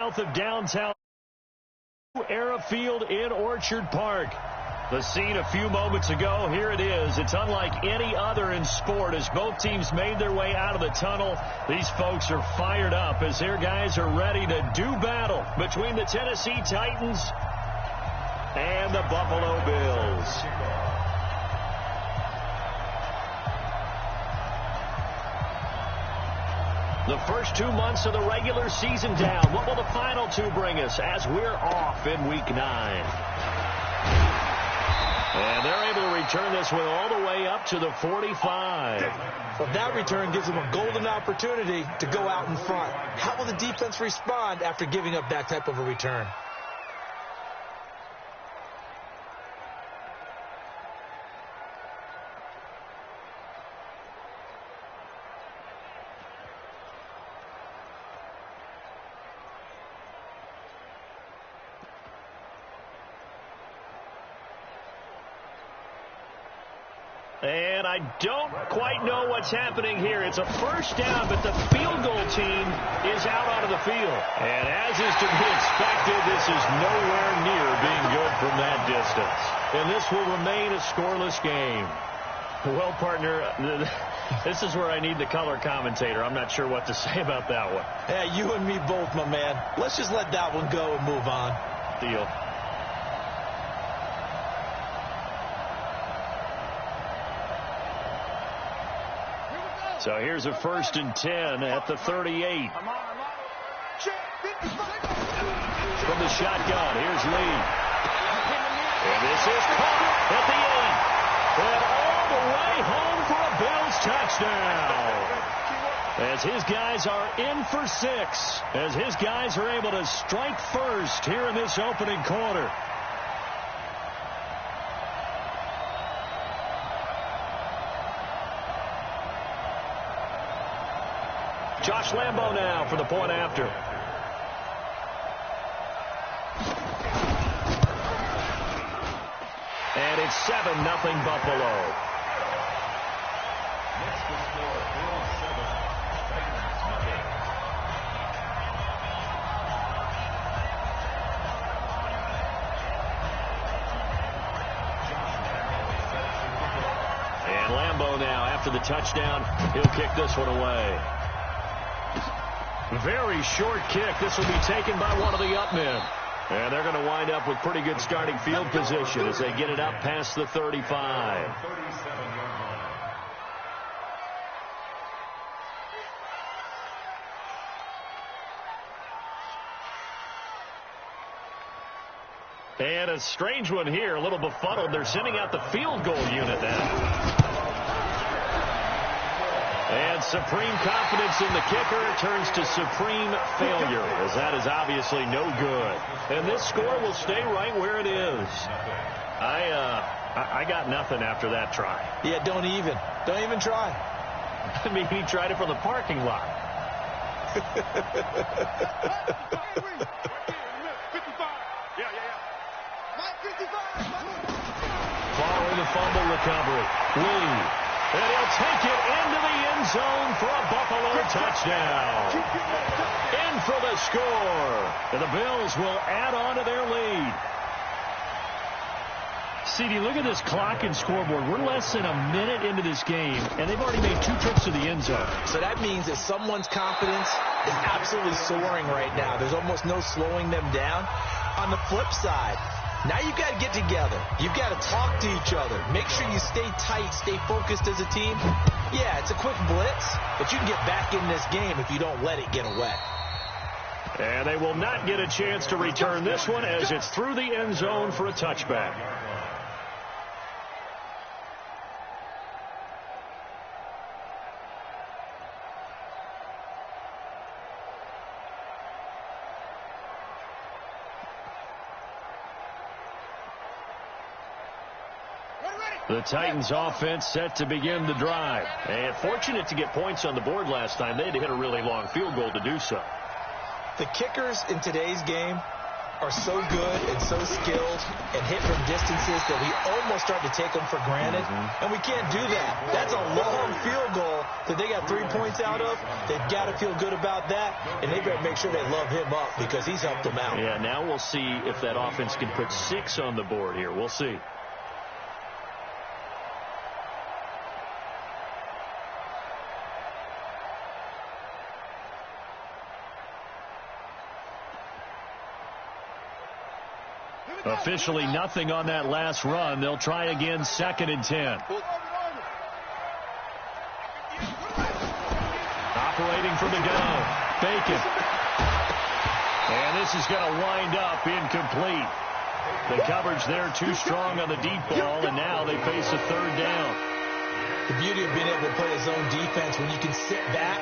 South of downtown Era Field in Orchard Park. The scene a few moments ago, here it is. It's unlike any other in sport as both teams made their way out of the tunnel. These folks are fired up as their guys are ready to do battle between the Tennessee Titans and the Buffalo Bills. The first 2 months of the regular season down. What will the final two bring us as we're off in Week 9? And they're able to return this one all the way up to the 45. Well, that return gives them a golden opportunity to go out in front. How will the defense respond after giving up that type of a return? And I don't quite know what's happening here. It's a first down, but the field goal team is out onto the field. And as is to be expected, this is nowhere near being good from that distance. And this will remain a scoreless game. Well, partner, this is where I need the color commentator. I'm not sure what to say about that one. Yeah, you and me both, my man. Let's just let that one go and move on. Deal. So here's a 1st and 10 at the 38. From the shotgun, here's Lee. And this is caught at the end. And all the way home for a Bills touchdown. As his guys are in for 6. As his guys are able to strike first here in this opening quarter. Josh Lambo now for the point after. And it's 7-0 Buffalo. And Lambo now after the touchdown. He'll kick this one away. Very short kick. This will be taken by one of the up men. And they're going to wind up with pretty good starting field position as they get it up past the 35. And a strange one here, a little befuddled. They're sending out the field goal unit now. And supreme confidence in the kicker turns to supreme failure, as that is obviously no good. And this score will stay right where it is. I got nothing after that try. Yeah, don't even try. I mean, he tried it from the parking lot. Following the fumble recovery, Lee. And he'll take it into the end zone for a Buffalo touchdown. In for the score. And the Bills will add on to their lead. CD, look at this clock and scoreboard. We're less than a minute into this game, and they've already made 2 trips to the end zone. So that means that someone's confidence is absolutely soaring right now. There's almost no slowing them down. On the flip side, now you've got to get together. You've got to talk to each other. Make sure you stay tight, stay focused as a team. Yeah, it's a quick blitz, but you can get back in this game if you don't let it get away. And they will not get a chance to return this one as it's through the end zone for a touchback. The Titans offense set to begin the drive. And fortunate to get points on the board last time. They had to hit a really long field goal to do so. The kickers in today's game are so good and so skilled and hit from distances that we almost start to take them for granted, and we can't do that. That's a long field goal that they got 3 points out of. They've got to feel good about that, and they better make sure they love him up because he's helped them out. Yeah, now we'll see if that offense can put 6 on the board here. We'll see. Officially nothing on that last run. They'll try again, 2nd and 10. Operating from the gun, Bacon. And this is going to wind up incomplete. The coverage there too strong on the deep ball, and now they face a 3rd down. The beauty of being able to play a zone defense when you can sit back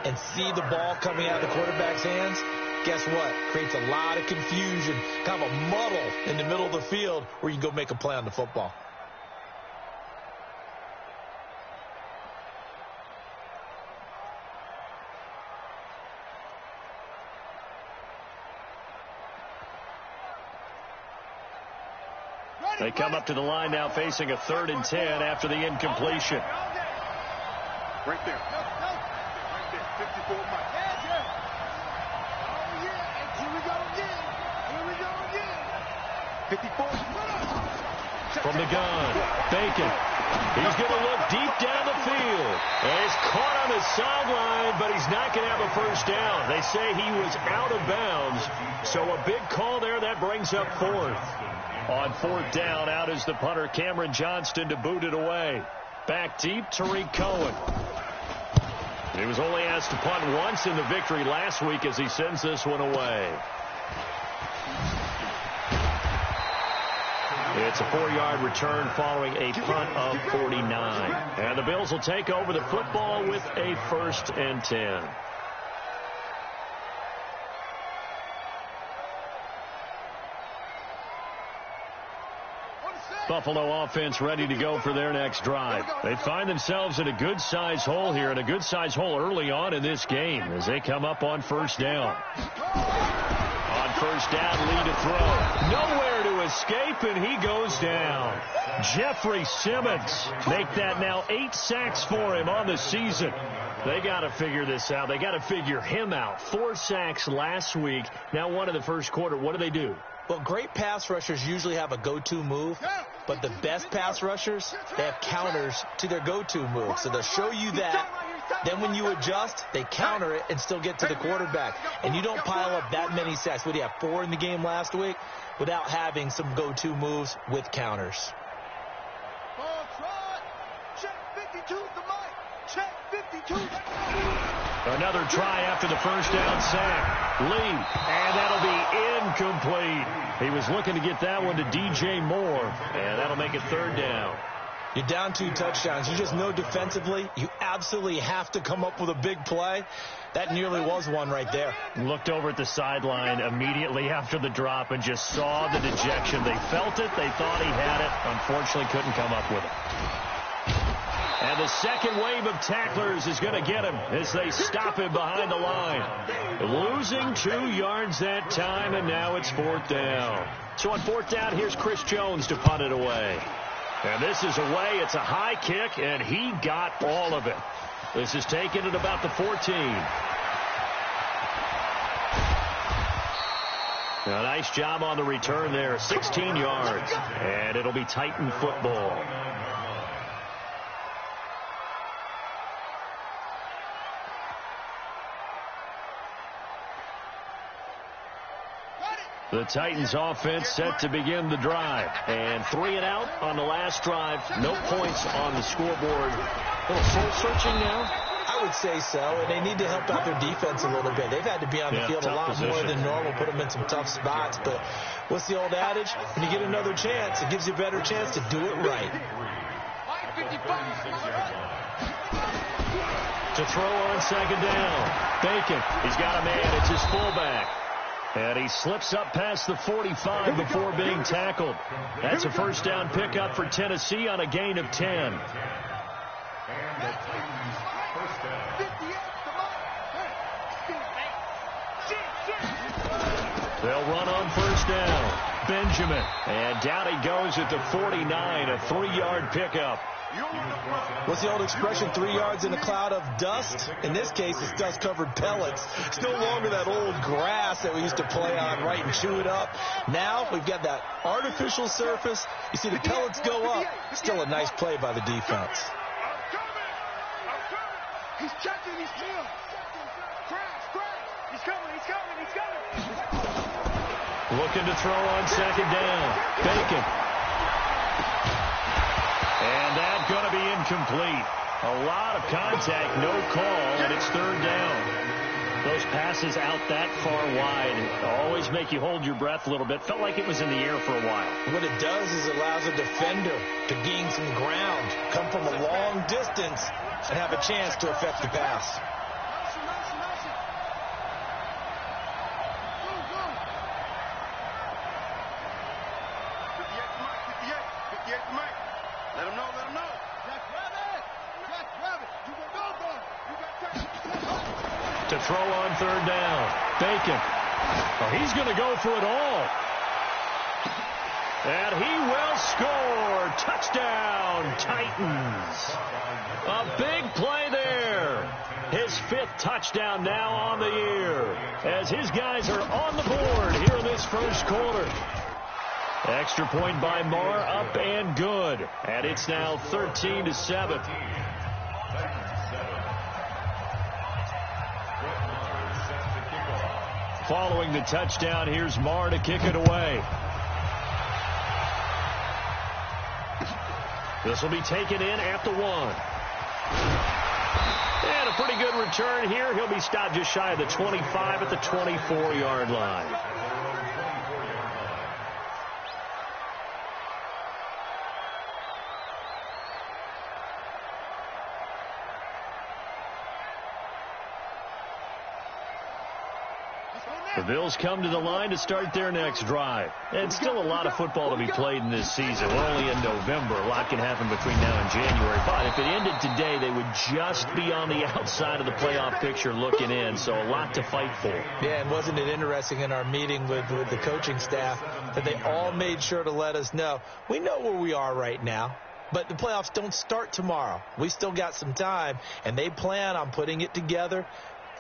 and see the ball coming out of the quarterback's hands, guess what? Creates a lot of confusion, kind of a muddle in the middle of the field where you can go make a play on the football. They come up to the line now facing a 3rd and 10 after the incompletion. Right there. Right there. 54 miles. Here we go again. Here we go again. 54. From the gun, Bacon. He's going to look deep down the field. And he's caught on the sideline, but he's not going to have a first down. They say he was out of bounds. So a big call there. That brings up 4th. On 4th down, out is the punter, Cameron Johnston, to boot it away. Back deep, Tariq Cohen. He was only asked to punt once in the victory last week as he sends this one away. It's a 4-yard return following a punt of 49. And the Bills will take over the football with a 1st and 10. Buffalo offense ready to go for their next drive. They find themselves in a good-sized hole here, and a good-sized hole early on in this game as they come up on 1st down. On 1st down, Lee to throw. Nowhere to escape, and he goes down. Jeffrey Simmons make that now 8 sacks for him on the season. They got to figure this out. They got to figure him out. 4 sacks last week. Now 1 in the first quarter. What do? Well, great pass rushers usually have a go-to move, but the best pass rushers, they have counters to their go-to move. So they'll show you that. Then when you adjust, they counter it and still get to the quarterback. And you don't pile up that many sacks. What do you have, 4 in the game last week? Without having some go-to moves with counters. Check 52 the mic. Check 52. Another try after the first down sack. Lee, and that'll be incomplete. He was looking to get that one to DJ Moore, and that'll make it 3rd down. You're down 2 touchdowns. You just know defensively you absolutely have to come up with a big play. That nearly was one right there. Looked over at the sideline immediately after the drop and just saw the dejection. They felt it. They thought he had it. Unfortunately, couldn't come up with it. And the second wave of tacklers is going to get him as they stop him behind the line. Losing 2 yards that time, and now it's 4th down. So on 4th down, here's Chris Jones to punt it away. And this is away. It's a high kick, and he got all of it. This is taken at about the 14. A nice job on the return there, 16 yards. And it'll be Titan football. The Titans offense set to begin the drive. And 3 and out on the last drive. No points on the scoreboard. A little soul-searching now? I would say so, and they need to help out their defense a little bit. They've had to be on the field a lot more than normal, put them in some tough spots. But what's the old adage? When you get another chance, it gives you a better chance to do it right. To throw on 2nd down. Bacon, he's got a man. It's his fullback. And he slips up past the 45 before being tackled. That's a 1st down pickup for Tennessee on a gain of 10. They'll run on first down. Benjamin. And down he goes at the 49, a 3-yard pickup. What's the old expression, 3 yards in a cloud of dust? In this case, it's dust-covered pellets. It's no longer that old grass that we used to play on, right, and chew it up. Now we've got that artificial surface. You see the pellets go up. Still a nice play by the defense. He's checking, he's still. Crash. He's coming. Looking to throw on second down. Bacon. And that's going to be incomplete. A lot of contact, no call, and it's third down. Those passes out that far wide always make you hold your breath a little bit. Felt like it was in the air for a while. What it does is it allows a defender to gain some ground, come from a long distance, and have a chance to affect the pass. Let him know. Jack Rabbit. You go. To throw on third down. Bacon. Oh, he's going to go for it all. And he will score. Touchdown, Titans. A big play there. His 5th touchdown now on the year, as his guys are on the board here in this first quarter. Extra point by Marr, up and good. And it's now 13-7. Following the touchdown, here's Marr to kick it away. This will be taken in at the 1. And a pretty good return here. He'll be stopped just shy of the 25 at the 24-yard line. The Bills come to the line to start their next drive. And still a lot of football to be played in this season. We're only in November. A lot can happen between now and January. But if it ended today, they would just be on the outside of the playoff picture looking in. So a lot to fight for. Yeah, and wasn't it interesting in our meeting with the coaching staff that they all made sure to let us know, we know where we are right now, but the playoffs don't start tomorrow. We still got some time, and they plan on putting it together,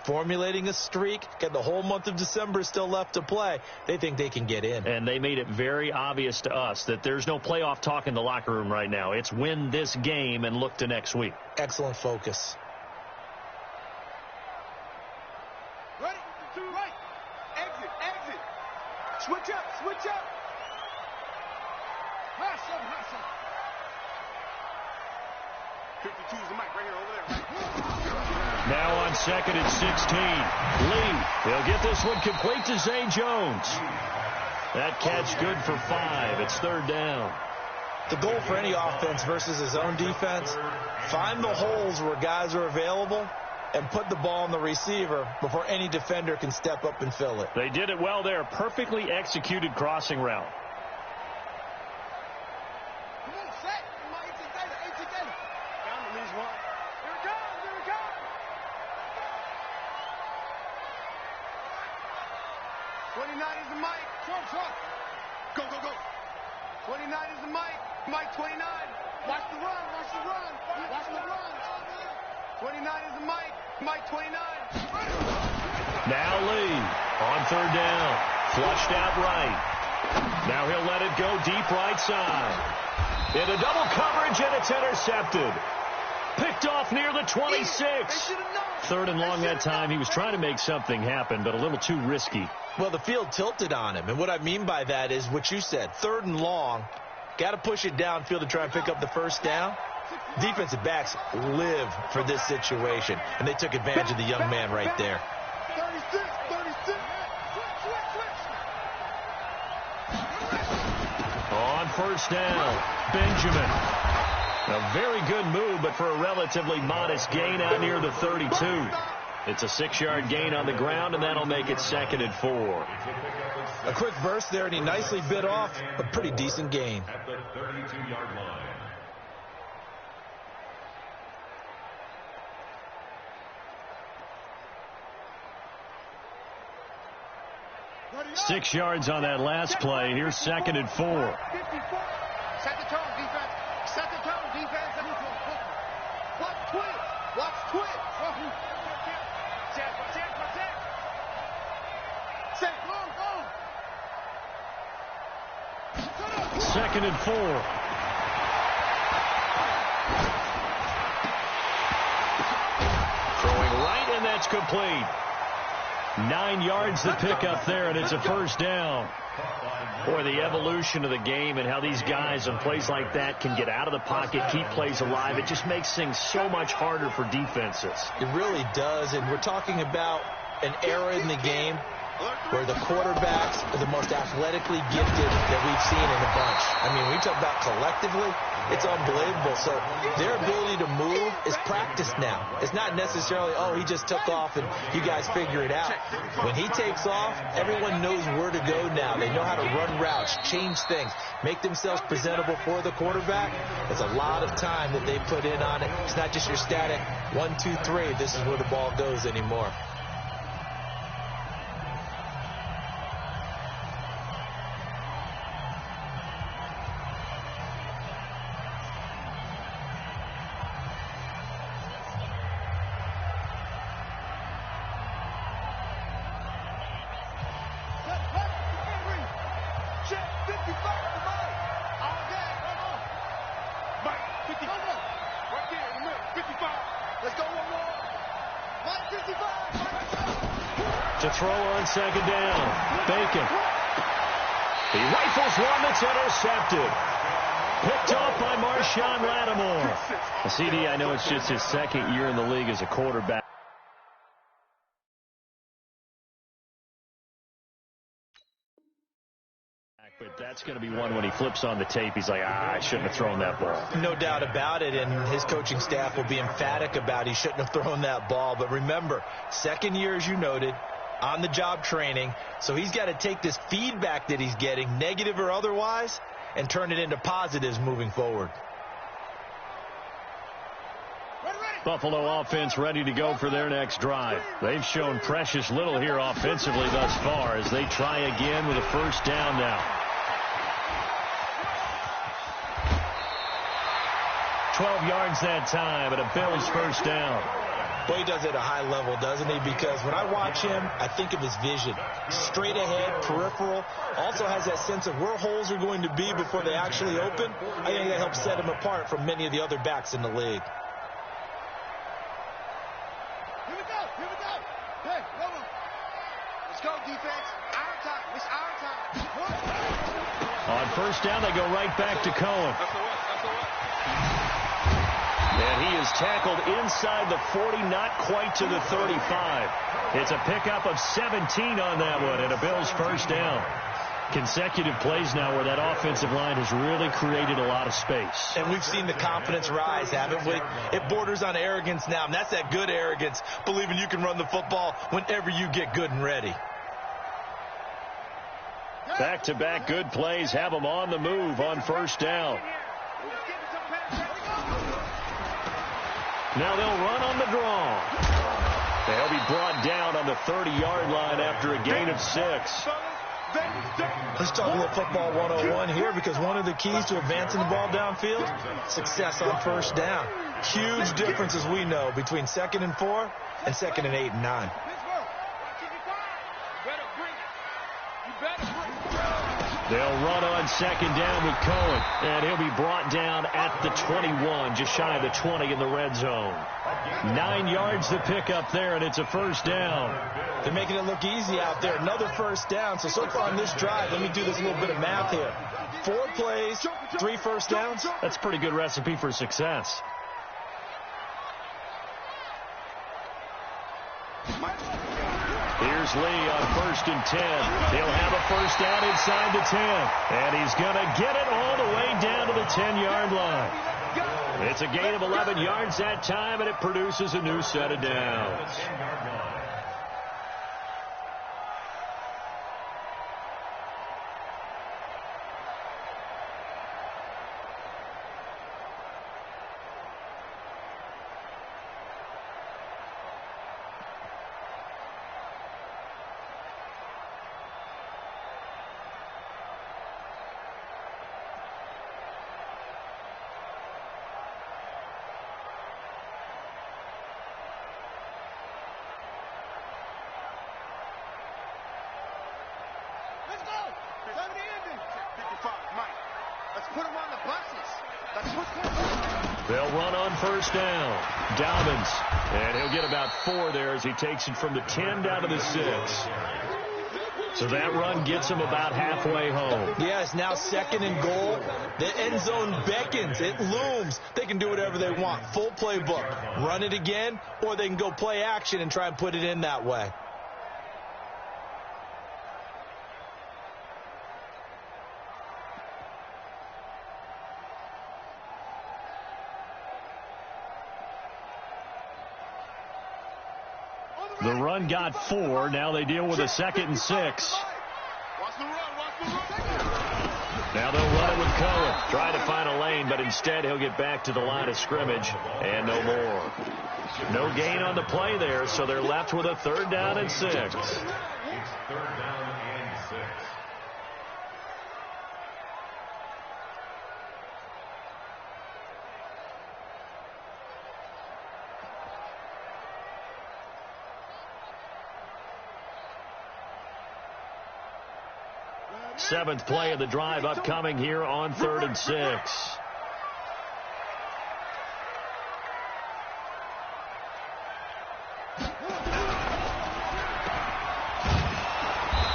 formulating a streak. Got the whole month of December still left to play. They think they can get in. And they made it very obvious to us that there's no playoff talk in the locker room right now. It's win this game and look to next week. Excellent focus. Ready? Right. Exit. Switch up. Hustle. 52 is the mic right here over there. Now on second and 16. Lee, he'll get this one complete to Zay Jones. That catch good for 5. It's third down. The goal for any offense versus his own defense, find the holes where guys are available and put the ball on the receiver before any defender can step up and fill it. They did it well there. Perfectly executed crossing route. Come on, set. Come on, 18 Down to lose one. Here it comes. 29 is the mic. Truck. Go. 29 is the mic. Mike 29. Watch the run. 29 is the mic. Mike 29. Now Lee on third down. Flushed out right. Now he'll let it go deep right side. Into double coverage, and it's intercepted. Picked off near the 26. Third and long that time. He was trying to make something happen, but a little too risky. Well, the field tilted on him, and what I mean by that is what you said. Third and long, got to push it downfield to try and pick up the first down. Defensive backs live for this situation, and they took advantage of the young man right there. 36. On first down, Benjamin. A very good move, but for a relatively modest gain out near the 32. It's a 6-yard gain on the ground, and that'll make it second and 4. A quick burst there, and he nicely bit off a pretty decent gain. At the 32-yard line. Ready? 6 yards on that last play. Here's 2nd and 4. Set the tone, defense. Set the tone, defense. Watch twitch. Watch twitch. Set, go. 2nd and 4. Throwing right, and that's complete. 9 yards to pick up there, and it's a first down. Boy, the evolution of the game and how these guys on plays like that can get out of the pocket, keep plays alive, it just makes things so much harder for defenses. It really does, and we're talking about an era in the game where the quarterbacks are the most athletically gifted that we've seen in a bunch. I mean, we talk about collectively, it's unbelievable. So their ability to move is practiced now. It's not necessarily, oh, he just took off and you guys figure it out. When he takes off, everyone knows where to go now. They know how to run routes, change things, make themselves presentable for the quarterback. It's a lot of time that they put in on it. It's not just your static 1, 2, 3. This is where the ball goes anymore. To throw on 2nd down. Bacon. He rifles one that's intercepted. Picked off by Marshawn Lattimore. A CD, I know it's just his 2nd year in the league as a quarterback. But that's going to be one when he flips on the tape. He's like, I shouldn't have thrown that ball. No doubt about it, and his coaching staff will be emphatic about he shouldn't have thrown that ball. But remember, 2nd year, as you noted, on-the-job training. So he's got to take this feedback that he's getting, negative or otherwise, and turn it into positives moving forward. Buffalo offense ready to go for their next drive. They've shown precious little here offensively thus far as they try again with a first down now. 12 yards that time, and a Bills first down. Boy, he does it at a high level, doesn't he? Because when I watch him, I think of his vision. Straight ahead, peripheral. Also has that sense of where holes are going to be before they actually open. I think that helps set him apart from many of the other backs in the league. Here we go. Hey, come on. Let's go, defense. Our time. It's our time. On first down, they go right back to Cohen. And he is tackled inside the 40, not quite to the 35. It's a pickup of 17 on that one, and a Bills first down. Consecutive plays now where that offensive line has really created a lot of space. And we've seen the confidence rise, haven't we? It borders on arrogance now, and that's that good arrogance, believing you can run the football whenever you get good and ready. Back-to-back good plays have them on the move on first down. Now they'll run on the draw. They'll be brought down on the 30-yard line after a gain of 6. Let's talk a little football 101 here, because one of the keys to advancing the ball downfield, success on first down. Huge difference, as we know, between 2nd and 4 and 2nd and 8 and 9. They'll run on 2nd down with Cohen, and he'll be brought down at the 21, just shy of the 20 in the red zone. 9 yards to pick up there, and it's a first down. They're making it look easy out there. Another first down. So far on this drive, let me do this little bit of math here. 4 plays, 3 first downs. That's a pretty good recipe for success. Here's Lee on 1st and 10. He'll have a first down inside the 10. And he's going to get it all the way down to the 10-yard line. It's a gain of 11 yards that time, and it produces a new set of downs. 55, Mike. Let's put him on the buses. Let's put him. They'll run on first down. Dobbins. And he'll get about 4 there as he takes it from the 10 down to the 6. So that run gets him about halfway home. Yeah, it's now 2nd and goal. The end zone beckons. It looms. They can do whatever they want. Full playbook. Run it again, or they can go play action and try and put it in that way. The run got 4. Now they deal with a 2nd and 6. Watch the run. Now they'll run it with Cohen. Try to find a lane, but instead he'll get back to the line of scrimmage and no more. No gain on the play there, so they're left with a 3rd down and 6. It's 3rd down and 6. Seventh play of the drive upcoming here on 3rd and 6.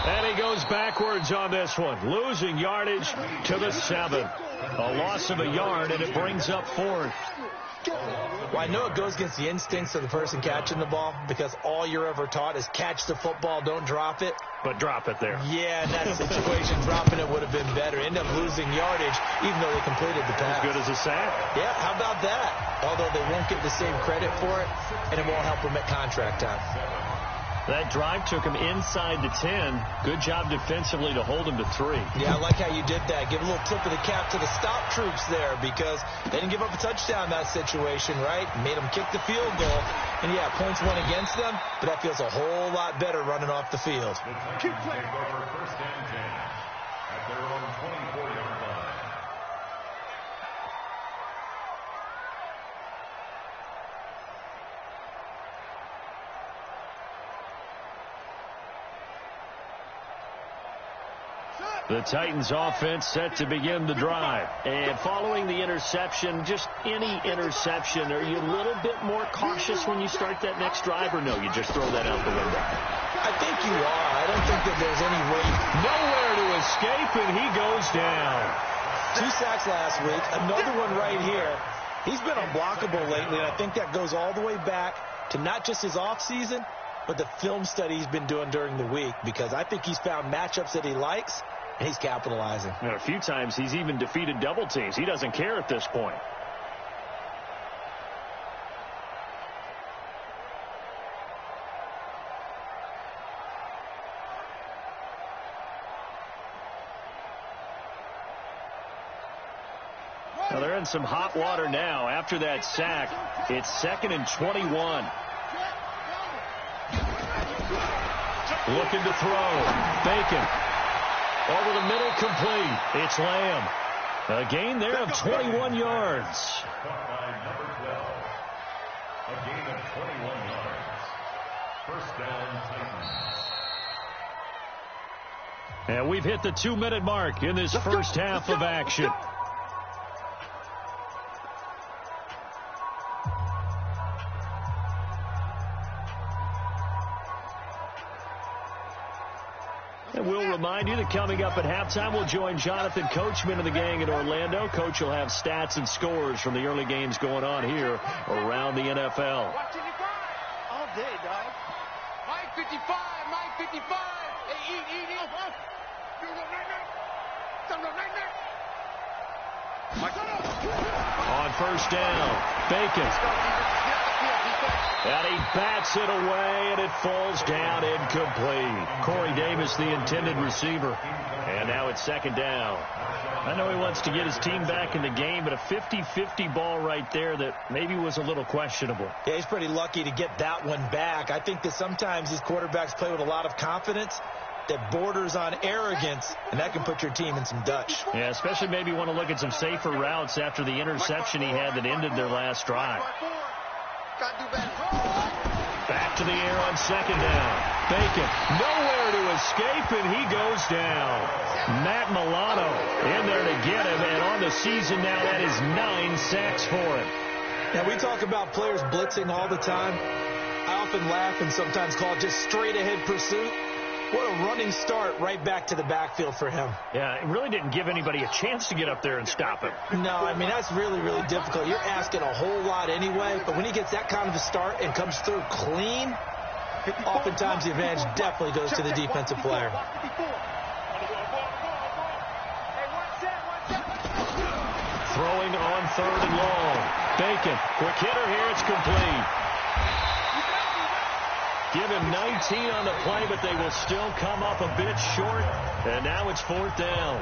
And he goes backwards on this one, losing yardage to the 7. A loss of a yard, and it brings up 4th. Well, I know it goes against the instincts of the person catching the ball because all you're ever taught is catch the football, don't drop it. But drop it there. Yeah, in that situation, dropping it would have been better. End up losing yardage, even though they completed the pass. As good as a sack. Yeah, how about that? Although they won't get the same credit for it, and it won't help them at contract time. That drive took him inside the 10. Good job defensively to hold him to 3. Yeah, I like how you did that. Give a little tip of the cap to the stop troops there because they didn't give up a touchdown in that situation, right? Made them kick the field goal. And, yeah, points went against them, but that feels a whole lot better running off the field. Keep playing. Over 1st and 10 at their own 24-yard line. The Titans offense set to begin the drive. And following the interception, just any interception, are you a little bit more cautious when you start that next drive, or no, you just throw that out the window? I think you are. I don't think that there's any way. Nowhere to escape, and he goes down. 2 sacks last week, another one right here. He's been unblockable lately, and I think that goes all the way back to not just his offseason, but the film study he's been doing during the week, because I think he's found matchups that he likes, and he's capitalizing. And a few times he's even defeated double teams. He doesn't care at this point. Now they're in some hot water now. After that sack, it's 2nd and 21. Looking to throw. Bacon. Over the middle, complete. It's Lamb. A gain there of 21 yards. Caught by number 12. A gain of 21 yards. 1st down, Titans. And we've hit the 2-minute mark in this first half of action. And we'll remind you that coming up at halftime, we'll join Jonathan Coachman and the gang in Orlando. Coach will have stats and scores from the early games going on here around the NFL. All day, dog. Mike 55, Mike 55. Hey, eat. On first down, Bacon. And he bats it away, and it falls down incomplete. Corey Davis, the intended receiver. And now it's 2nd down. I know he wants to get his team back in the game, but a 50-50 ball right there that maybe was a little questionable. Yeah, he's pretty lucky to get that one back. I think that sometimes these quarterbacks play with a lot of confidence that borders on arrogance, and that can put your team in some Dutch. Yeah, especially maybe want to look at some safer routes after the interception he had that ended their last drive. Back to the air on 2nd down. Bacon, nowhere there to escape, and he goes down. Matt Milano in there to get him, and on the season now, that is 9 sacks for him. Now, we talk about players blitzing all the time. I often laugh and sometimes call it just straight-ahead pursuit. What a running start right back to the backfield for him. Yeah, it really didn't give anybody a chance to get up there and stop him. No, I mean, that's really, really difficult. You're asking a whole lot anyway, but when he gets that kind of a start and comes through clean, oftentimes the advantage definitely goes to the defensive player. Throwing on 3rd and long. Bacon, quick hitter here, it's complete. Give him 19 on the play, but they will still come up a bit short. And now it's 4th down.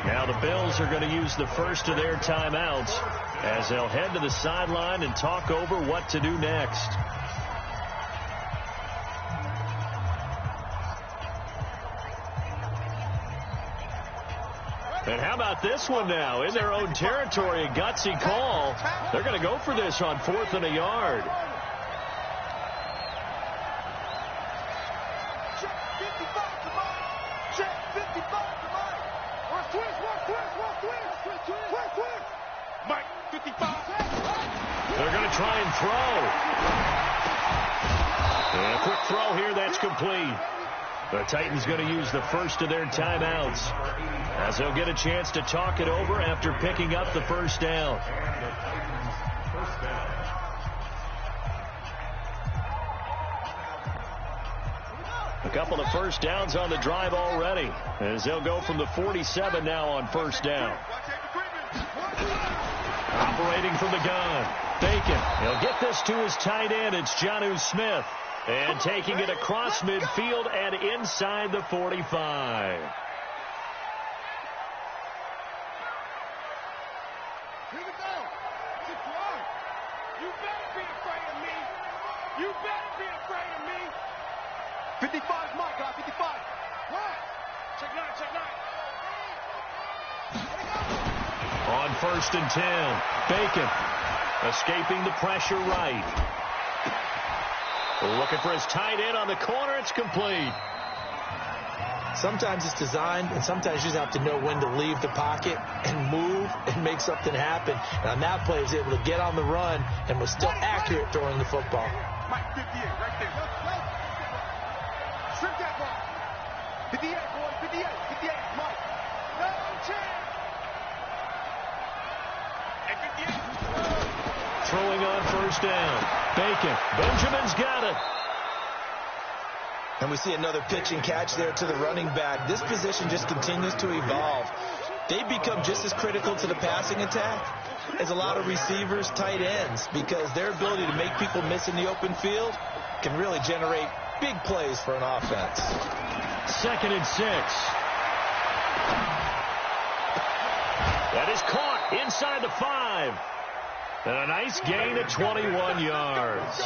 Now the Bills are going to use the first of their timeouts as they'll head to the sideline and talk over what to do next. And how about this one now? In their own territory, a gutsy call. They're going to go for this on 4th and a yard. Mike, 55. They're going to try and throw. And a quick throw here, that's complete. The Titans going to use the first of their timeouts as they'll get a chance to talk it over after picking up the first down. A couple of first downs on the drive already as they'll go from the 47 now on first down. Operating from the gun. Bacon. He'll get this to his tight end. It's Jonnu Smith. And taking it across midfield and inside the 45. Here we go. You better be afraid of me. You better be afraid of me. 55 Mike, 55. What? Check 9, check 9. On 1st and 10. Bacon escaping the pressure right. Looking for his tight end on the corner. It's complete. Sometimes it's designed, and sometimes you just have to know when to leave the pocket and move and make something happen. And on that play, he was able to get on the run and was still accurate throwing the football. Mike, 58, right there. Strip that ball. 58, boy, 58, 58, Mike. No chance. And 58. Throwing on 1st down. Bacon. Benjamin's got it. And we see another pitch and catch there to the running back. This position just continues to evolve. They become just as critical to the passing attack as a lot of receivers, tight ends, because their ability to make people miss in the open field can really generate big plays for an offense. 2nd and 6. That is caught inside the 5. And a nice gain of 21 yards.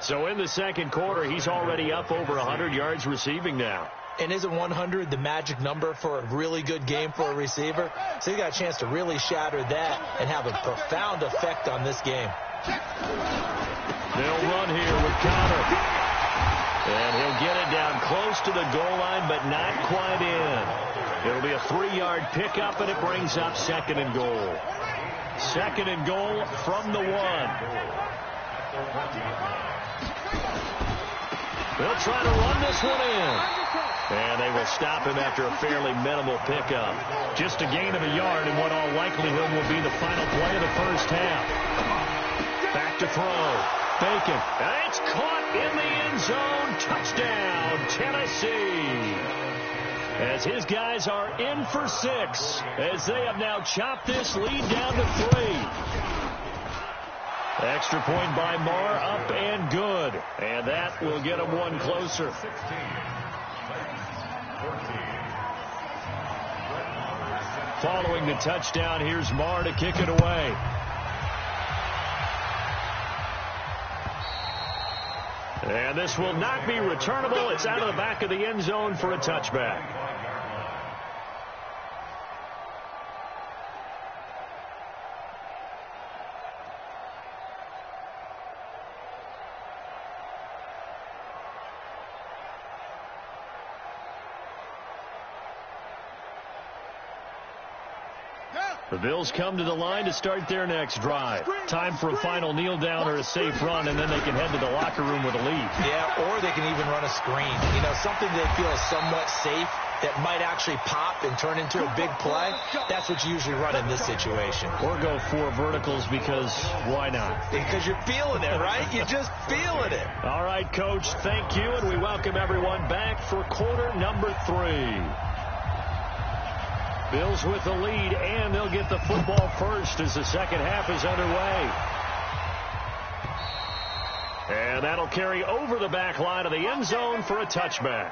So in the second quarter, he's already up over 100 yards receiving now. And isn't 100 the magic number for a really good game for a receiver? So he got a chance to really shatter that and have a profound effect on this game. They'll run here with Connor. And he'll get it down close to the goal line, but not quite in. It'll be a 3-yard pickup, and it brings up 2nd and goal. 2nd and goal from the 1. They'll try to run this one in. And they will stop him after a fairly minimal pickup. Just a gain of a yard in what all likelihood will be the final play of the first half. Back to throw. Bacon. And it's caught in the end zone. Touchdown, Tennessee. As his guys are in for 6, as they have now chopped this lead down to 3. Extra point by Marr, up and good. And that will get him one closer. Following the touchdown, here's Marr to kick it away. And this will not be returnable. It's out of the back of the end zone for a touchback. The Bills come to the line to start their next drive. Time for a final kneel down or a safe run, and then they can head to the locker room with a lead. Yeah, or they can even run a screen. You know, something they feel is somewhat safe that might actually pop and turn into a big play. That's what you usually run in this situation. Or go 4 verticals because why not? Because you're feeling it, right? You're just feeling it. All right, Coach, thank you, and we welcome everyone back for quarter number 3. Bills with the lead, and they'll get the football first as the second half is underway. And that'll carry over the back line of the end zone for a touchback.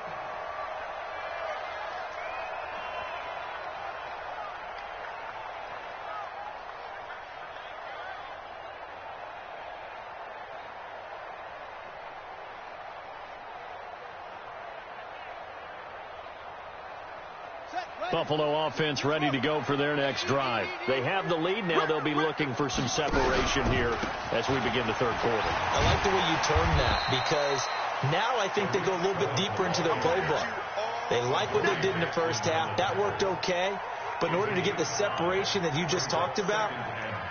Buffalo offense ready to go for their next drive. They have the lead. Now they'll be looking for some separation here as we begin the third quarter. I like the way you term that because now I think they go a little bit deeper into their playbook. They like what they did in the first half. That worked okay. But in order to get the separation that you just talked about,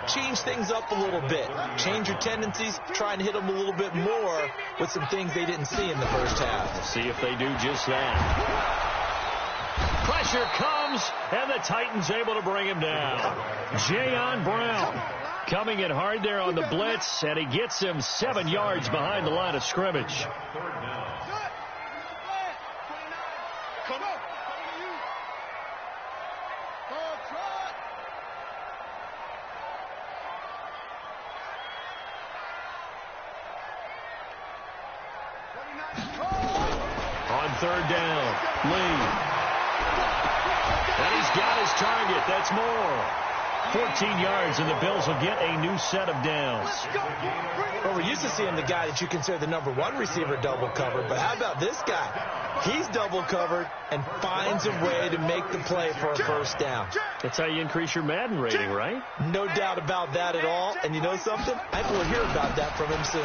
change things up a little bit. Change your tendencies. Try and hit them a little bit more with some things they didn't see in the first half. We'll see if they do just that. Pressure comes, and the Titans able to bring him down. Jayon Brown coming in hard there on the blitz, and he gets him 7 yards behind the line of scrimmage. On third down, Lee. And he's got his target. That's more. 14 yards, and the Bills will get a new set of downs. Well, we're used to seeing the guy that you consider the number 1 receiver double covered, but how about this guy? He's double covered and finds a way to make the play for a first down. That's how you increase your Madden rating, right? No doubt about that at all. And you know something? I think we'll hear about that from him soon.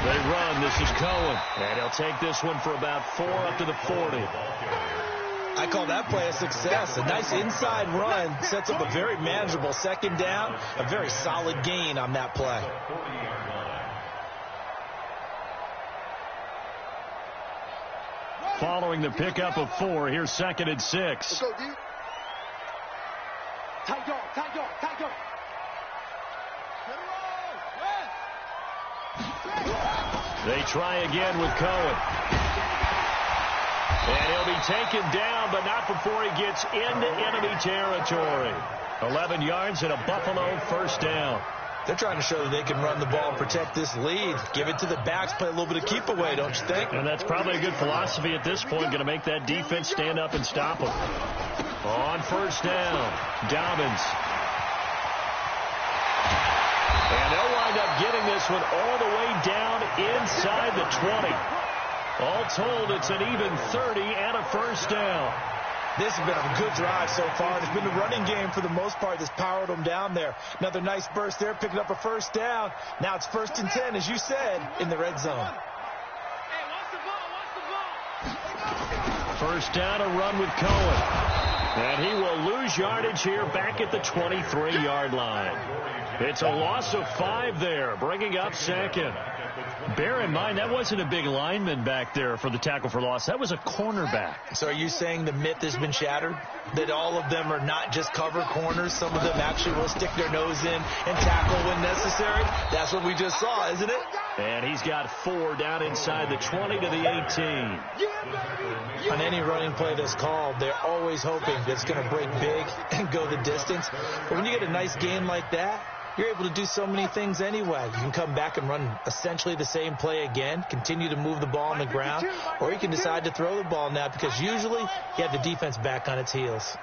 They run. This is Cohen. And he'll take this one for about 4 up to the 40. I call that play a success. A nice inside run sets up a very manageable second down. A very solid gain on that play. Following the pickup of 4, here's 2nd and 6. Let's go, D. Tight dog, tight dog, tight dog. They try again with Cohen. And he'll be taken down, but not before he gets into enemy territory. 11 yards and a Buffalo first down. They're trying to show that they can run the ball and protect this lead. Give it to the backs, play a little bit of keep away, don't you think? And that's probably a good philosophy at this point, going to make that defense stand up and stop them. On first down, Dobbins. And they'll wind up getting this one all the way down inside the 20. All told, it's an even 30 and a first down. This has been a good drive so far. It's been the running game for the most part that's powered them down there. Another nice burst there, picking up a first down. Now it's 1st and 10, as you said, in the red zone. First down, a run with Cohen. And he will lose yardage here back at the 23-yard line. It's a loss of 5 there, bringing up 2nd. Bear in mind, that wasn't a big lineman back there for the tackle for loss. That was a cornerback. So are you saying the myth has been shattered? That all of them are not just cover corners? Some of them actually will stick their nose in and tackle when necessary? That's what we just saw, isn't it? And he's got 4 down inside the 20 to the 18. On any running play that's called, they're always hoping that it's going to break big and go the distance. But when you get a nice game like that, you're able to do so many things anyway. You can come back and run essentially the same play again, continue to move the ball on the ground, or you can decide to throw the ball now because usually you have the defense back on its heels.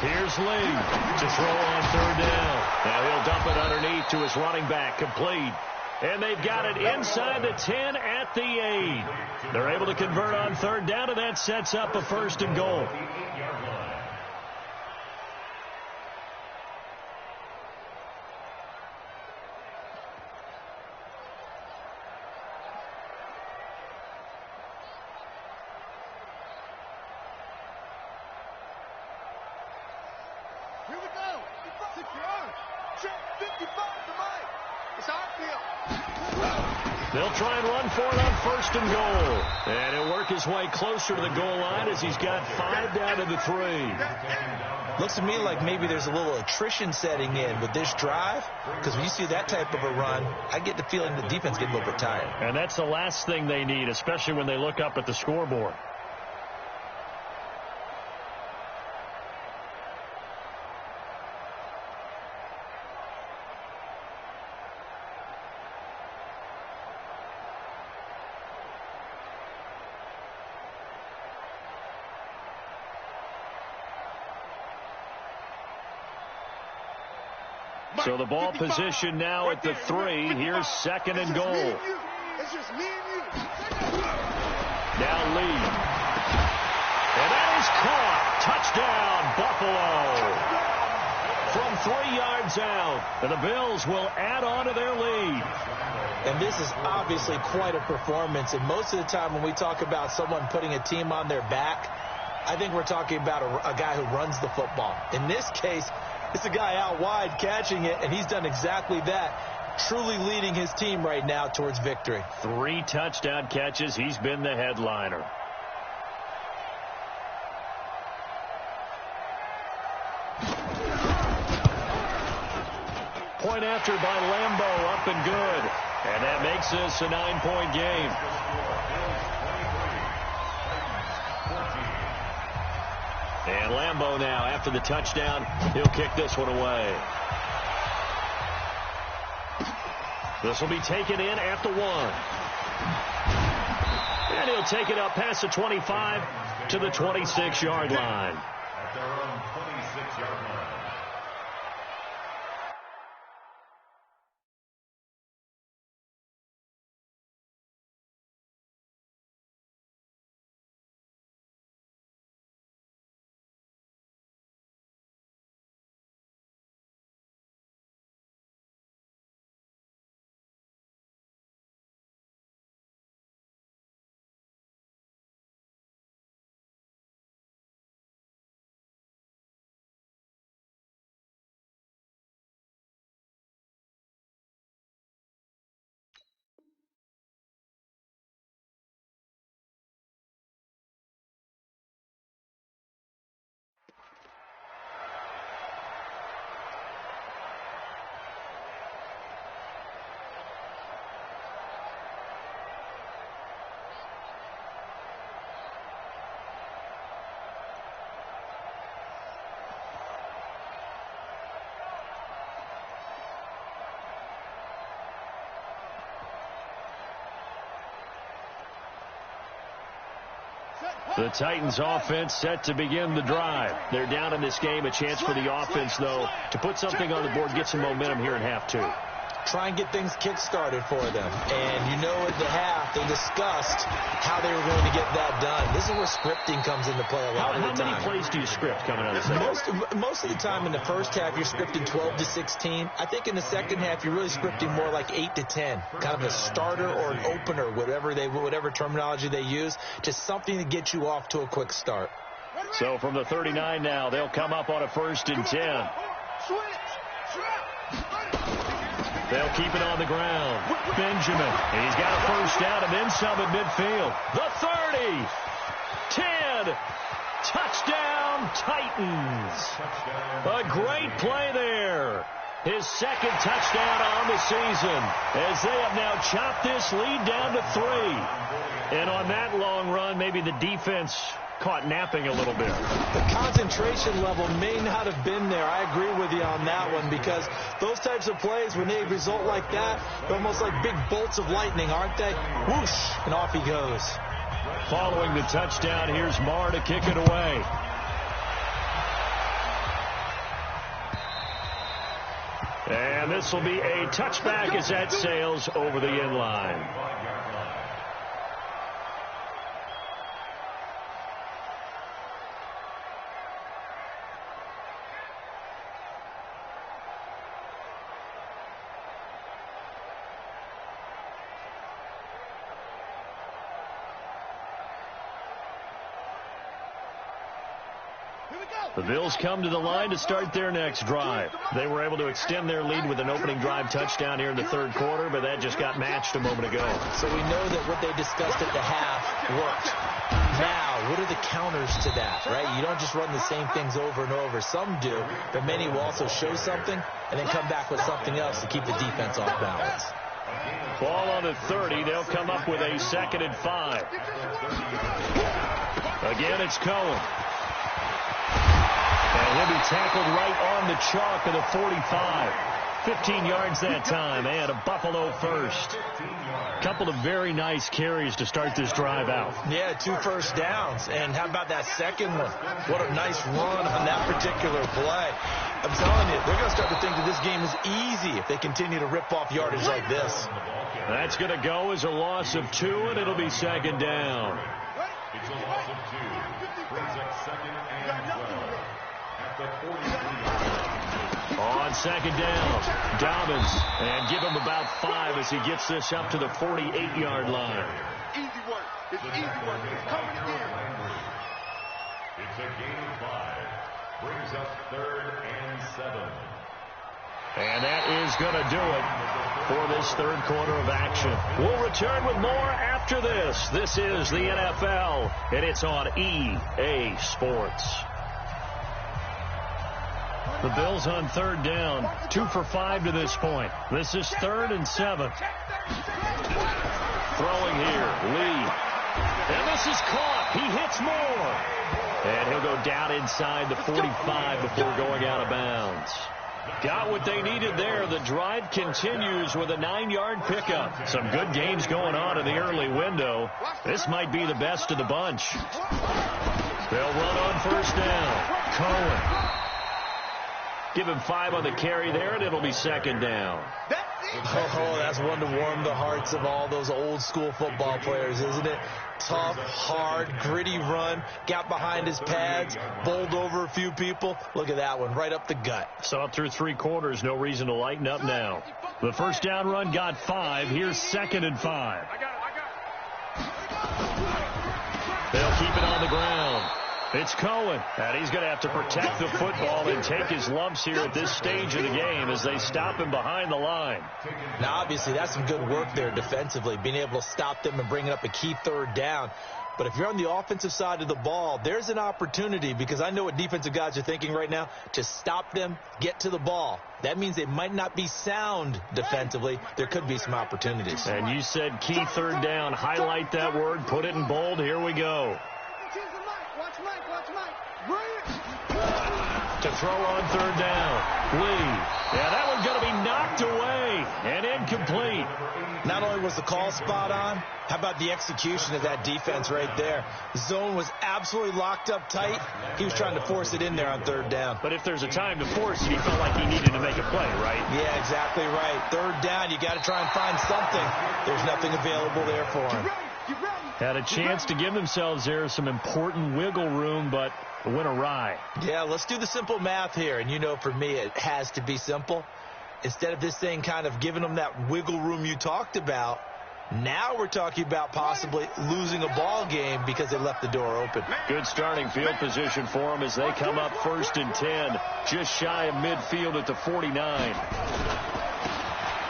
Here's Lee to throw on third down. Now he'll dump it underneath to his running back, complete. And they've got it inside the 10 at the 8. They're able to convert on third down, and that sets up a 1st and goal. Secure. Check 55 to Mike. It's our field. They'll try and run for it on 1st and goal. And he'll work his way closer to the goal line as he's got 5 down to the 3. Looks to me like maybe there's a little attrition setting in with this drive, because when you see that type of a run, I get the feeling the defense gets a little bit tired. And that's the last thing they need, especially when they look up at the scoreboard. So the ball position now at the 3. Here's 2nd and goal. It's just me and you. Now lead. And that is caught. Touchdown, Buffalo. From 3 yards out. And the Bills will add on to their lead. And this is obviously quite a performance. And most of the time when we talk about someone putting a team on their back, I think we're talking about a guy who runs the football. In this case, it's a guy out wide catching it, and he's done exactly that, truly leading his team right now towards victory. 3 touchdown catches. He's been the headliner. Point after by Lambeau, up and good. And that makes this a 9-point game. And Lambeau now, after the touchdown, he'll kick this one away. This will be taken in at the 1. And he'll take it up past the 25 to the 26-yard line. At their own 26-yard line. The Titans offense set to begin the drive. They're down in this game. A chance for the offense, though, to put something on the board, get some momentum here in half 2. Try and get things kick-started for them. And you know at the half, they discussed how they were going to get that done. This is where scripting comes into play a lot of the time. How many plays do you script coming out of the second? Most of the time in the first half, you're scripting 12 to 16. I think in the second half, you're really scripting more like 8 to 10. Kind of a starter or an opener, whatever terminology they use. Just something to get you off to a quick start. So from the 39 now, they'll come up on a 1st and 10. They'll keep it on the ground. Benjamin. And he's got a 1st down and then some at midfield. The 30. 10. Touchdown, Titans. A great play there. His 2nd touchdown on the season as they have now chopped this lead down to 3. And on that long run, maybe the defense caught napping a little bit. The concentration level may not have been there. I agree with you on that one, because those types of plays, when they result like that, they're almost like big bolts of lightning, aren't they? Whoosh, and off he goes. Following the touchdown, here's Marr to kick it away. And this will be a touchback as that sails over the end line. The Bills come to the line to start their next drive. They were able to extend their lead with an opening drive touchdown here in the third quarter, but that just got matched a moment ago. So we know that what they discussed at the half worked. Now, what are the counters to that, right? You don't just run the same things over and over. Some do, but many will also show something and then come back with something else to keep the defense off balance. Ball on the 30. They'll come up with a 2nd and 5. Again, it's Cohen. And he'll be tackled right on the chalk of the 45. 15 yards that time, and a Buffalo first. Couple of very nice carries to start this drive out. Yeah, 2 first downs. And how about that second one? What a nice run on that particular play. I'm telling you, they're going to start to think that this game is easy if they continue to rip off yardage like this. That's going to go as a loss of 2, and it'll be 2nd down. It's a loss of 2. Brings up 2nd and 12 at the 43-yard. On 2nd down, Dobbins, and give him about 5 as he gets this up to the 48-yard line. Easy work. It's easy work. It's coming again. It's a gain of 5. Brings up 3rd and 7. And that is going to do it for this third quarter of action. We'll return with more after this. This is the NFL, and it's on EA Sports. The Bills on 3rd down, 2 for 5 to this point. This is 3rd and 7. Throwing here, Lee. And this is caught. He hits more. And he'll go down inside the 45 before going out of bounds. Got what they needed there. The drive continues with a 9-yard pickup. Some good games going on in the early window. This might be the best of the bunch. They'll run on 1st down. Cohen. Give him 5 on the carry there, and it'll be 2nd down. Oh, that's one to warm the hearts of all those old-school football players, isn't it? Tough, hard, gritty run, got behind his pads, bowled over a few people. Look at that one, right up the gut. Saw it through 3 quarters, no reason to lighten up now. The 1st down run got 5. Here's 2nd and 5. They'll keep it on the ground. It's Cohen, and he's going to have to protect the football and take his lumps here at this stage of the game as they stop him behind the line. Now, obviously, that's some good work there defensively, being able to stop them and bringing up a key 3rd down. But if you're on the offensive side of the ball, there's an opportunity, because I know what defensive guys are thinking right now, to stop them, get to the ball. That means they might not be sound defensively. There could be some opportunities. And you said key 3rd down. Highlight that word. Put it in bold. Here we go. To throw on 3rd down, Lee. Yeah, that one's going to be knocked away and incomplete. Not only was the call spot on, how about the execution of that defense right there? The zone was absolutely locked up tight. He was trying to force it in there on 3rd down. But if there's a time to force it, he felt like he needed to make a play, right? Yeah, exactly right. 3rd down, you got to try and find something. There's nothing available there for him. Had a chance to give themselves there some important wiggle room, but went awry. Yeah, let's do the simple math here. And you know, for me, it has to be simple. Instead of this thing kind of giving them that wiggle room you talked about, now we're talking about possibly losing a ball game because they left the door open. Good starting field position for them as they come up 1st and 10, just shy of midfield at the 49.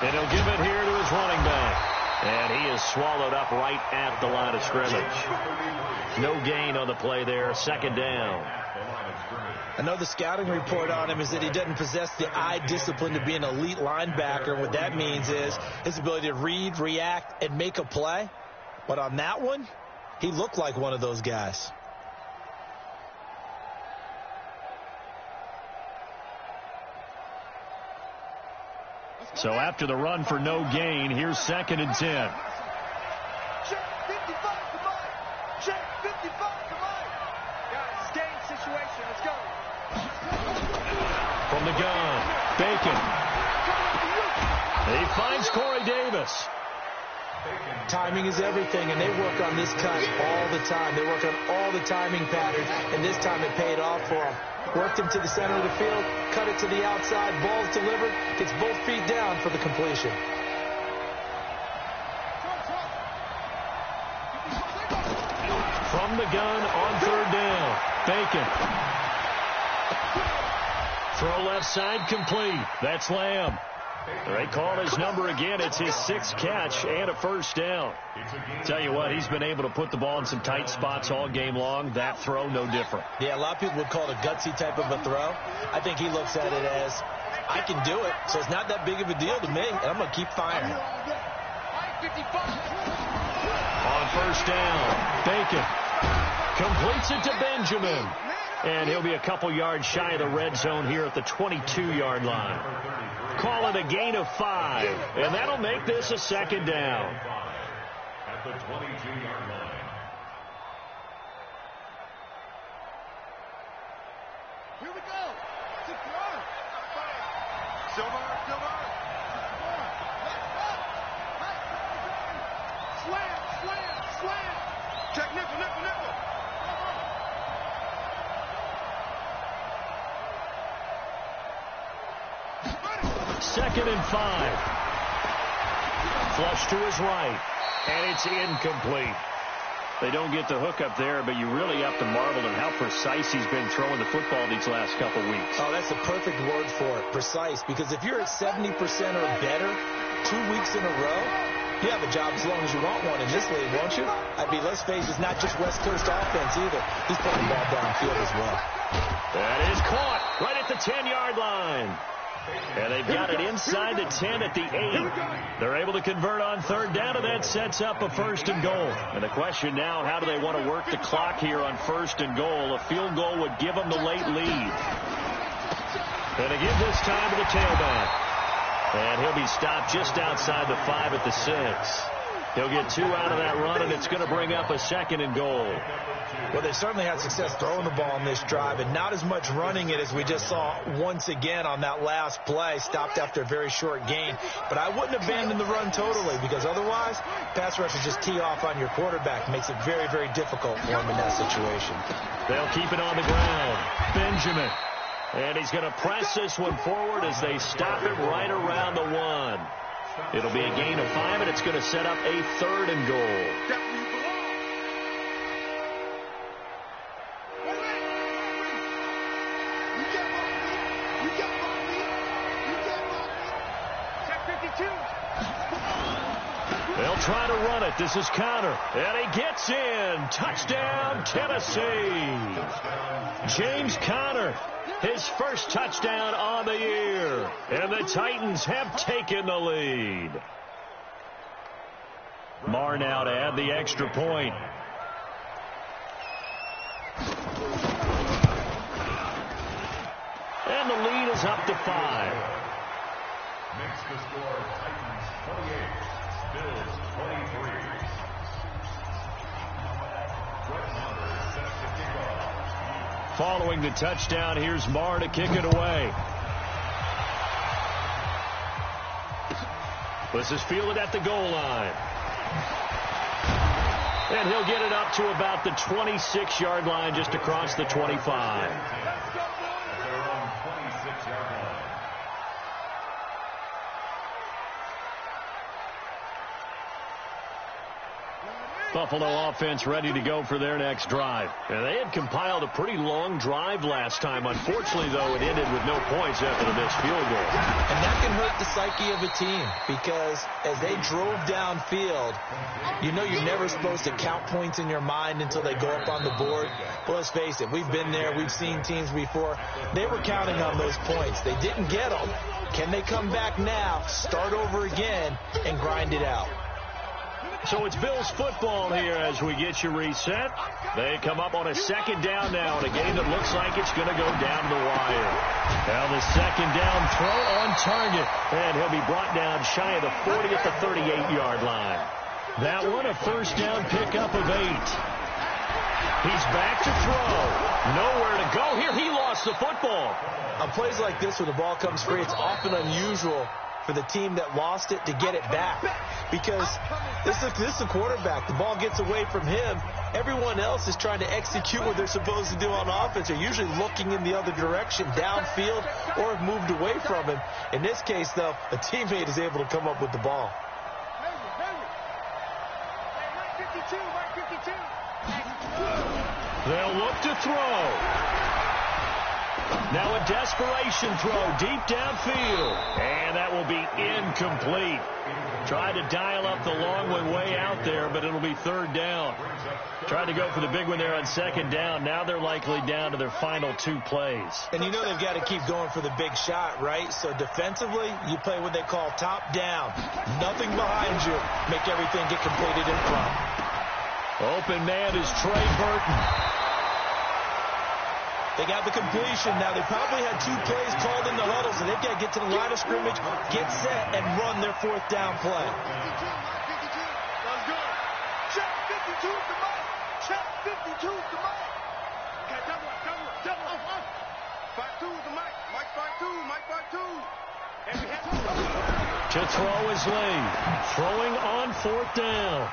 And he'll give it here to his running back. And he is swallowed up right at the line of scrimmage. No gain on the play there. 2nd down. Another scouting report on him is that he doesn't possess the eye discipline to be an elite linebacker. What that means is his ability to read, react, and make a play. But on that one, he looked like one of those guys. So after the run for no gain, here's 2nd and 10. Check 55 to Mike. Check 55 to Mike. Got it. Game situation. Let's go. From the gun, Bacon. He finds Corey Davis. Timing is everything, and they work on this cut all the time. They work on all the timing patterns, and this time it paid off for them. Worked him to the center of the field, cut it to the outside, ball's delivered, gets both feet down for the completion. From the gun on 3rd down, Bacon. Throw left side complete. That's Lamb. They call his number again. It's his 6th catch and a first down. Tell you what, he's been able to put the ball in some tight spots all game long. That throw, no different. Yeah, a lot of people would call it a gutsy type of a throw. I think he looks at it as, I can do it, so it's not that big of a deal to me, and I'm going to keep firing. On first down, Bacon completes it to Benjamin. And he'll be a couple yards shy of the red zone here at the 22-yard line. Call it a gain of 5, and that'll make this a second down. At the 22-yard line. Here we go. Silver. Slant. Check nickel. 2nd and 5. Flush to his right, and it's incomplete. They don't get the hook up there, but you really have to marvel at how precise he's been throwing the football these last couple weeks. Oh, that's the perfect word for it, precise, because if you're at 70% or better 2 weeks in a row, you have a job as long as you want one in this league, won't you? I mean, let's face it, it's not just West Coast offense either. He's putting the ball downfield as well. That is caught right at the 10-yard line. And they've got it inside the 10 at the 8. They're able to convert on 3rd down, and that sets up a 1st and goal. And the question now, how do they want to work the clock here on 1st and goal? A field goal would give them the late lead. And they give this time to the tailback. And he'll be stopped just outside the 5 at the 6. He'll get 2 out of that run, and it's going to bring up a 2nd and goal. Well, they certainly had success throwing the ball in this drive, and not as much running it as we just saw once again on that last play, stopped after a very short gain. But I wouldn't abandon the run totally, because otherwise, pass rush will just tee off on your quarterback. Makes it very, very difficult for him in that situation. They'll keep it on the ground. Benjamin. And he's going to press this one forward as they stop it right around the 1. It'll be a gain of 5, and it's going to set up a 3rd and goal. They'll try to run it. This is Conner. And he gets in. Touchdown, Tennessee. James Conner, his first touchdown on the year. And the Titans have taken the lead. Marr now to add the extra point. And the lead is up to 5. Makes the score Titans 28, Bills 23. Set to kick off. Following the touchdown, here's Marr to kick it away. This is fielded at the goal line. And he'll get it up to about the 26-yard line, just across the 25. Buffalo offense ready to go for their next drive. And they had compiled a pretty long drive last time. Unfortunately, though, it ended with no points after the missed field goal. And that can hurt the psyche of a team, because as they drove downfield, you know you're never supposed to count points in your mind until they go up on the board. Well, let's face it, we've been there. We've seen teams before. They were counting on those points. They didn't get them. Can they come back now, start over again, and grind it out? So it's Bills football here as we get you reset. They come up on a 2nd down now in a game that looks like it's going to go down the wire. Now the 2nd down throw on target. And he'll be brought down shy of the 40 at the 38-yard line. That one a 1st down pickup of 8. He's back to throw. Nowhere to go here. He lost the football. On plays like this where the ball comes free, it's often unusual for the team that lost it to get it back, because this is a quarterback. The ball gets away from him. Everyone else is trying to execute what they're supposed to do on offense. They're usually looking in the other direction, downfield, or have moved away from him. In this case, though, a teammate is able to come up with the ball. They'll look to throw. Now a desperation throw deep downfield. And that will be incomplete. Tried to dial up the long one way out there, but it'll be third down. Tried to go for the big one there on second down. Now they're likely down to their final 2 plays. And you know they've got to keep going for the big shot, right? So defensively, you play what they call top down. Nothing behind you. Make everything get completed in front. Open man is Trey Burton. They got the completion. Now, they probably had 2 plays called in the huddle, so they've got to get to the line of scrimmage, get set, and run their 4th down play. That's good. Check 52 to Mike. Check 52 to Mike. Okay, double up. 5-2 to Mike. Mike 5-2. Mike 5-2. And we have To throw is Lee. Throwing on 4th down.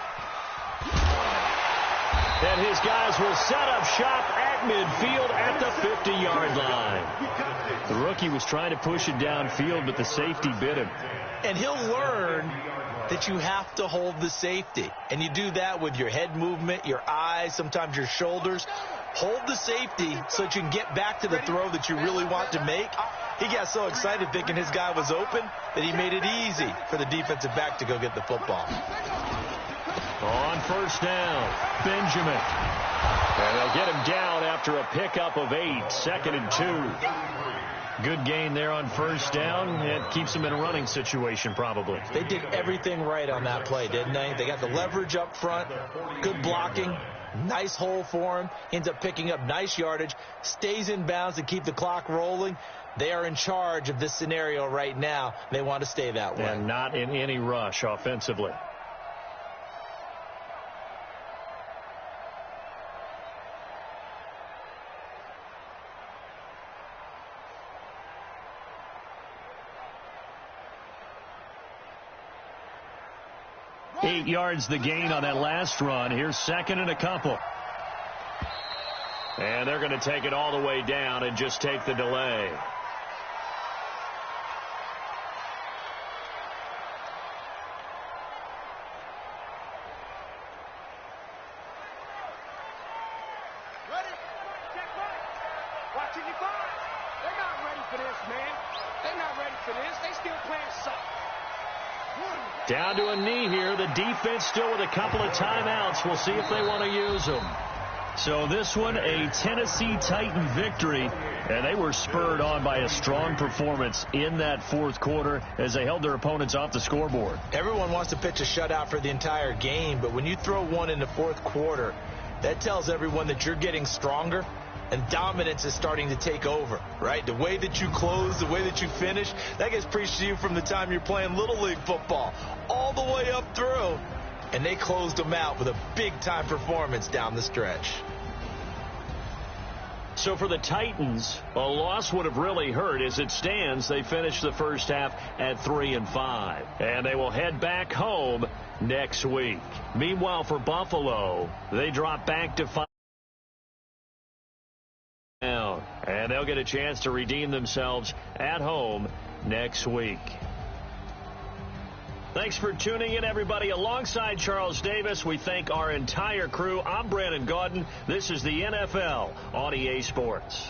And his guys will set up shop at midfield at the 50-yard line. The rookie was trying to push it downfield, but the safety bit him. And he'll learn that you have to hold the safety. And you do that with your head movement, your eyes, sometimes your shoulders. Hold the safety so that you can get back to the throw that you really want to make. He got so excited thinking his guy was open that he made it easy for the defensive back to go get the football. On 1st down, Benjamin. And they'll get him down after a pickup of 8, 2nd and 2. Good gain there on 1st down. It keeps them in a running situation probably. They did everything right on that play, didn't they? They got the leverage up front, good blocking, nice hole for him, ends up picking up nice yardage, stays in bounds to keep the clock rolling. They are in charge of this scenario right now. They want to stay that way. And not in any rush offensively. Eight yards the gain on that last run. Here's 2nd and a couple. And they're going to take it all the way down and just take the delay. ready. Check right. Watching you fire. They're not ready for this, man. They're not ready for this. They still playing soft. Down to a knee here. The defense still with a couple of timeouts. We'll see if they want to use them. So this one, a Tennessee Titan victory, and they were spurred on by a strong performance in that 4th quarter as they held their opponents off the scoreboard. Everyone wants to pitch a shutout for the entire game, but when you throw one in the 4th quarter, that tells everyone that you're getting stronger and dominance is starting to take over, right? The way that you close, the way that you finish, that gets preached to you from the time you're playing Little League football all the way up through. And they closed them out with a big-time performance down the stretch. So for the Titans, a loss would have really hurt. As it stands, they finished the first half at 3-5. And they will head back home next week. Meanwhile, for Buffalo, they drop back to 5. And they'll get a chance to redeem themselves at home next week. Thanks for tuning in, everybody. Alongside Charles Davis, we thank our entire crew. I'm Brandon Gaudin. This is the NFL on EA Sports.